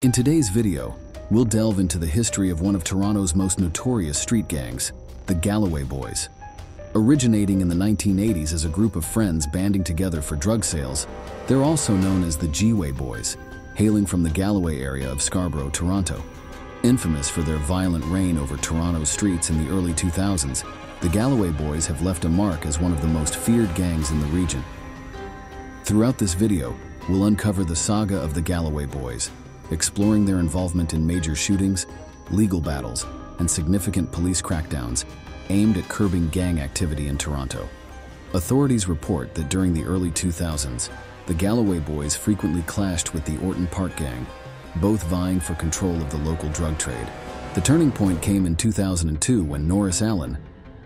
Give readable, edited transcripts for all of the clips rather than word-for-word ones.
In today's video, we'll delve into the history of one of Toronto's most notorious street gangs, the Galloway Boys. Originating in the 1980s as a group of friends banding together for drug sales, they're also known as the Galloway Boys, hailing from the Galloway area of Scarborough, Toronto. Infamous for their violent reign over Toronto's streets in the early 2000s, the Galloway Boys have left a mark as one of the most feared gangs in the region. Throughout this video, we'll uncover the saga of the Galloway Boys, exploring their involvement in major shootings, legal battles, and significant police crackdowns aimed at curbing gang activity in Toronto. Authorities report that during the early 2000s, the Galloway Boys frequently clashed with the Orton Park Gang, both vying for control of the local drug trade. The turning point came in 2002 when Norris Allen,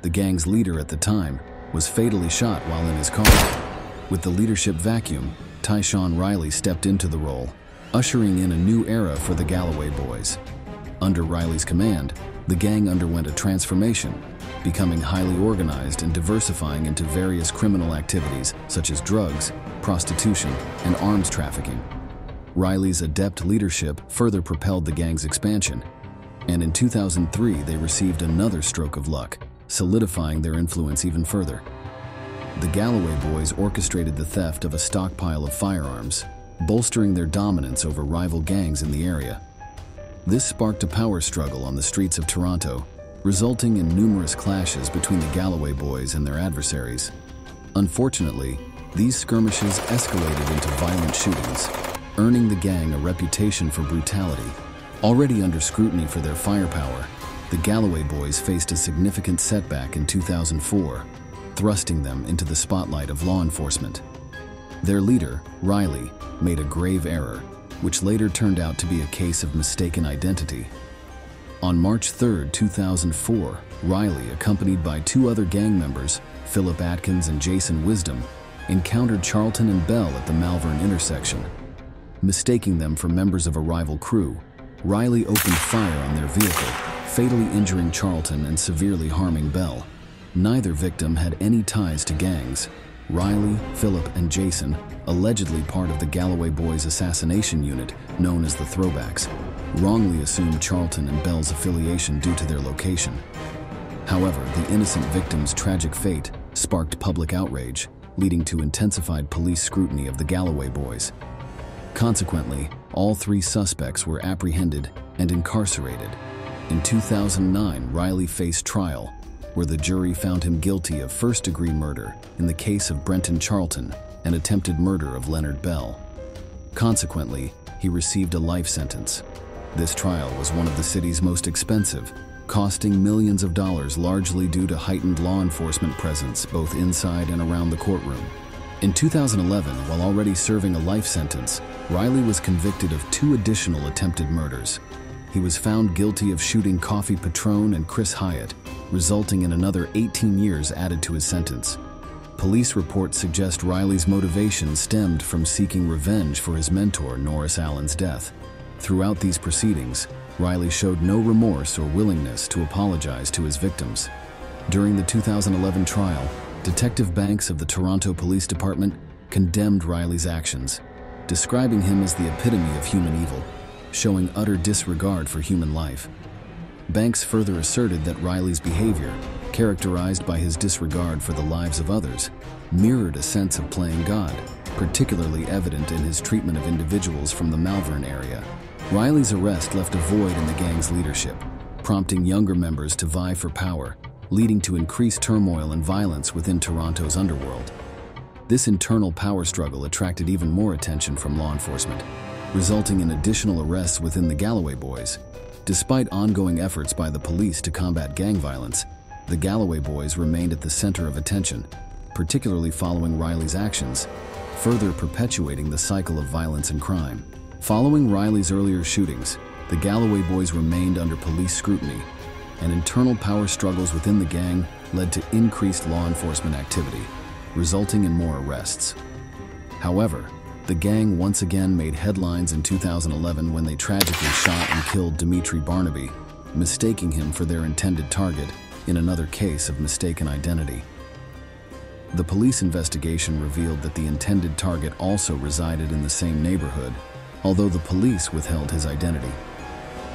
the gang's leader at the time, was fatally shot while in his car. With the leadership vacuum, Tyshawn Riley stepped into the role, ushering in a new era for the Galloway Boys. Under Riley's command, the gang underwent a transformation, becoming highly organized and diversifying into various criminal activities such as drugs, prostitution, and arms trafficking. Riley's adept leadership further propelled the gang's expansion, and in 2003 they received another stroke of luck, solidifying their influence even further. The Galloway Boys orchestrated the theft of a stockpile of firearms, bolstering their dominance over rival gangs in the area. This sparked a power struggle on the streets of Toronto, resulting in numerous clashes between the Galloway Boys and their adversaries. Unfortunately, these skirmishes escalated into violent shootings, earning the gang a reputation for brutality. Already under scrutiny for their firepower, the Galloway Boys faced a significant setback in 2004, thrusting them into the spotlight of law enforcement. Their leader, Riley, made a grave error, which later turned out to be a case of mistaken identity. On March 3, 2004, Riley, accompanied by two other gang members, Philip Atkins and Jason Wisdom, encountered Charlton and Bell at the Malvern intersection. Mistaking them for members of a rival crew, Riley opened fire on their vehicle, fatally injuring Charlton and severely harming Bell. Neither victim had any ties to gangs. Riley, Philip, and Jason, allegedly part of the Galloway Boys assassination unit known as the Throwbacks, wrongly assumed Charlton and Bell's affiliation due to their location. However, the innocent victim's tragic fate sparked public outrage, leading to intensified police scrutiny of the Galloway Boys. Consequently, all three suspects were apprehended and incarcerated. In 2009, Riley faced trial, where the jury found him guilty of first-degree murder in the case of Brenton Charlton and attempted murder of Leonard Bell. Consequently, he received a life sentence. This trial was one of the city's most expensive, costing millions of dollars largely due to heightened law enforcement presence both inside and around the courtroom. In 2011, while already serving a life sentence, Riley was convicted of 2 additional attempted murders. He was found guilty of shooting Coffee Patron and Chris Hyatt, resulting in another 18 years added to his sentence. Police reports suggest Riley's motivation stemmed from seeking revenge for his mentor Norris Allen's death. Throughout these proceedings, Riley showed no remorse or willingness to apologize to his victims. During the 2011 trial, Detective Banks of the Toronto Police Department condemned Riley's actions, describing him as the epitome of human evil, showing utter disregard for human life. Banks further asserted that Riley's behavior, characterized by his disregard for the lives of others, mirrored a sense of playing God, particularly evident in his treatment of individuals from the Malvern area. Riley's arrest left a void in the gang's leadership, prompting younger members to vie for power, leading to increased turmoil and violence within Toronto's underworld. This internal power struggle attracted even more attention from law enforcement, resulting in additional arrests within the Galloway Boys. Despite ongoing efforts by the police to combat gang violence, the Galloway Boys remained at the center of attention, particularly following Riley's actions, further perpetuating the cycle of violence and crime. Following Riley's earlier shootings, the Galloway Boys remained under police scrutiny, and internal power struggles within the gang led to increased law enforcement activity, resulting in more arrests. However, the gang once again made headlines in 2011 when they tragically shot and killed Dimitri Barnaby, mistaking him for their intended target in another case of mistaken identity. The police investigation revealed that the intended target also resided in the same neighborhood, although the police withheld his identity.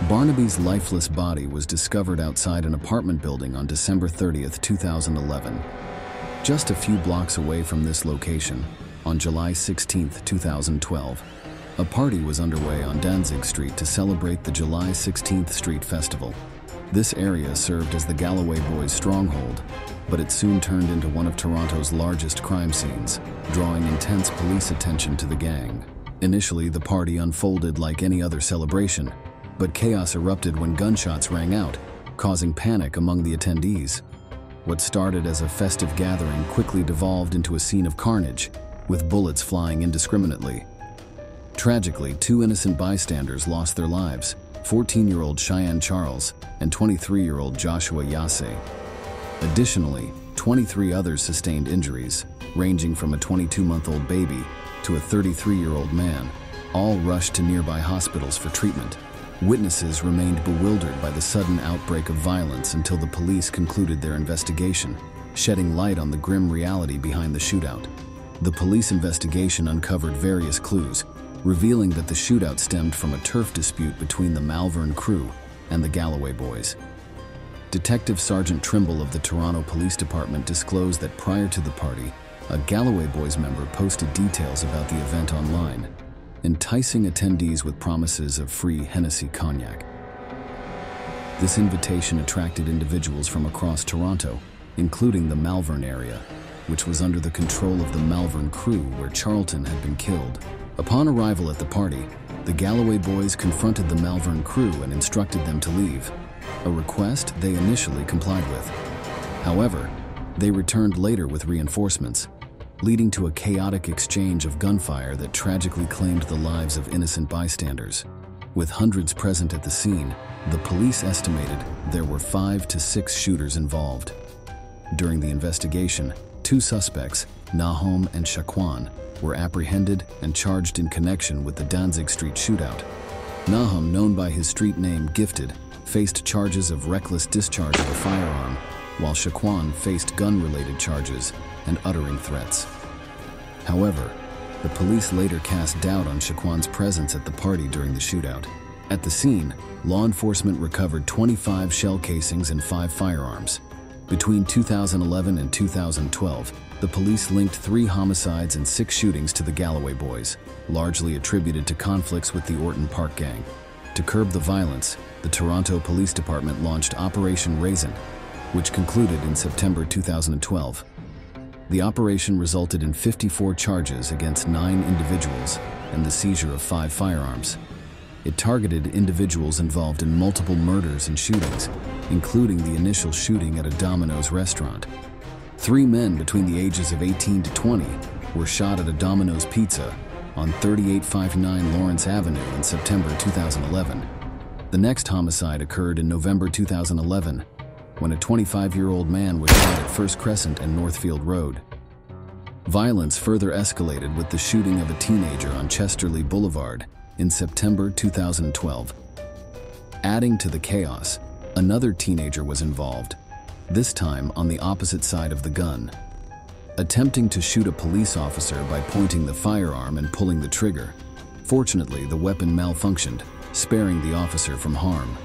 Barnaby's lifeless body was discovered outside an apartment building on December 30th, 2011. Just a few blocks away from this location, on July 16th, 2012, a party was underway on Danzig Street to celebrate the July 16th Street Festival. This area served as the Galloway boys' stronghold, but it soon turned into one of Toronto's largest crime scenes, drawing intense police attention to the gang. Initially, the party unfolded like any other celebration, but chaos erupted when gunshots rang out, causing panic among the attendees. What started as a festive gathering quickly devolved into a scene of carnage, with bullets flying indiscriminately. Tragically, two innocent bystanders lost their lives, 14-year-old Cheyenne Charles and 23-year-old Joshua Yasse. Additionally, 23 others sustained injuries, ranging from a 22-month-old baby to a 33-year-old man, all rushed to nearby hospitals for treatment. Witnesses remained bewildered by the sudden outbreak of violence until the police concluded their investigation, shedding light on the grim reality behind the shootout. The police investigation uncovered various clues, revealing that the shootout stemmed from a turf dispute between the Malvern crew and the Galloway boys. Detective Sergeant Trimble of the Toronto Police Department disclosed that prior to the party, a Galloway boys member posted details about the event online, enticing attendees with promises of free Hennessy cognac. This invitation attracted individuals from across Toronto, including the Malvern area, which was under the control of the Malvern crew where Charlton had been killed. Upon arrival at the party, the Galloway boys confronted the Malvern crew and instructed them to leave, a request they initially complied with. However, they returned later with reinforcements, leading to a chaotic exchange of gunfire that tragically claimed the lives of innocent bystanders. With hundreds present at the scene, the police estimated there were 5 to 6 shooters involved. During the investigation, 2 suspects, Nahom and Shaquan, were apprehended and charged in connection with the Danzig Street shootout. Nahom, known by his street name Gifted, faced charges of reckless discharge of a firearm, while Shaquan faced gun-related charges and uttering threats. However, the police later cast doubt on Shaquan's presence at the party during the shootout. At the scene, law enforcement recovered 25 shell casings and 5 firearms. Between 2011 and 2012, the police linked 3 homicides and 6 shootings to the Galloway boys, largely attributed to conflicts with the Orton Park gang. To curb the violence, the Toronto Police Department launched Operation Raisin, which concluded in September 2012. The operation resulted in 54 charges against 9 individuals and the seizure of 5 firearms. It targeted individuals involved in multiple murders and shootings, including the initial shooting at a Domino's restaurant. 3 men between the ages of 18 to 20 were shot at a Domino's Pizza on 3859 Lawrence Avenue in September 2011. The next homicide occurred in November 2011, when a 25-year-old man was shot at First Crescent and Northfield Road. Violence further escalated with the shooting of a teenager on Chesterley Boulevard in September 2012. Adding to the chaos, another teenager was involved, this time on the opposite side of the gun, attempting to shoot a police officer by pointing the firearm and pulling the trigger. Fortunately, the weapon malfunctioned, sparing the officer from harm.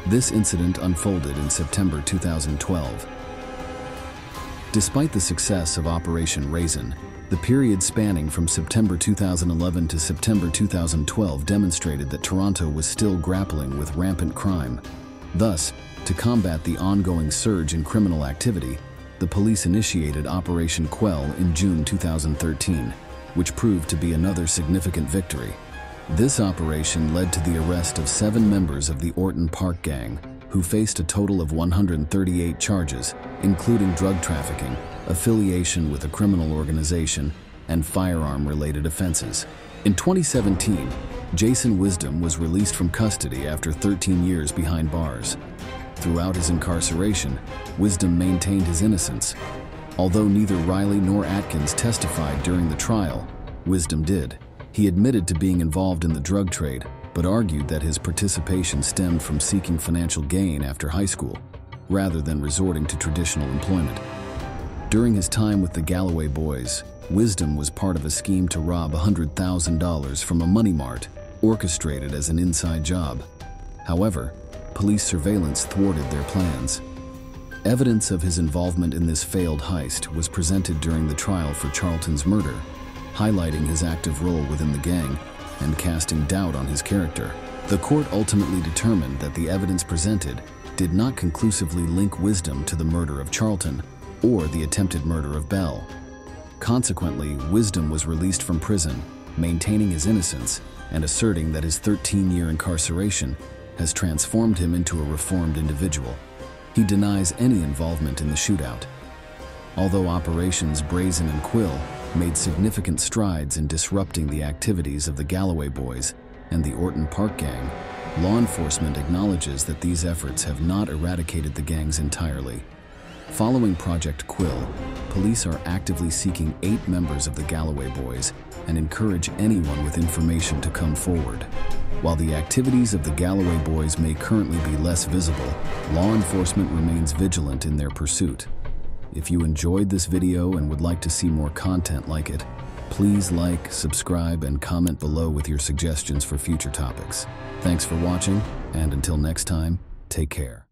This incident unfolded in September 2012. Despite the success of Operation Raisin, the period spanning from September 2011 to September 2012 demonstrated that Toronto was still grappling with rampant crime. Thus, to combat the ongoing surge in criminal activity, the police initiated Operation Quell in June 2013, which proved to be another significant victory. This operation led to the arrest of 7 members of the Orton Park gang, who faced a total of 138 charges, including drug trafficking, affiliation with a criminal organization, and firearm-related offenses. In 2017, Jason Wisdom was released from custody after 13 years behind bars. Throughout his incarceration, Wisdom maintained his innocence. Although neither Riley nor Atkins testified during the trial, Wisdom did. He admitted to being involved in the drug trade, but argued that his participation stemmed from seeking financial gain after high school, rather than resorting to traditional employment. During his time with the Galloway boys, Wisdom was part of a scheme to rob $100,000 from a money mart, orchestrated as an inside job. However, police surveillance thwarted their plans. Evidence of his involvement in this failed heist was presented during the trial for Charlton's murder, highlighting his active role within the gang and casting doubt on his character. The court ultimately determined that the evidence presented did not conclusively link Wisdom to the murder of Charlton or the attempted murder of Bell. Consequently, Wisdom was released from prison, maintaining his innocence and asserting that his 13-year incarceration has transformed him into a reformed individual. He denies any involvement in the shootout. Although Operations Brazen and Quill made significant strides in disrupting the activities of the Galloway boys and the Orton Park gang, law enforcement acknowledges that these efforts have not eradicated the gangs entirely. Following Project Quill, police are actively seeking 8 members of the Galloway boys and encourage anyone with information to come forward. While the activities of the Galloway boys may currently be less visible, law enforcement remains vigilant in their pursuit. If you enjoyed this video and would like to see more content like it, please like, subscribe, and comment below with your suggestions for future topics. Thanks for watching, and until next time, take care.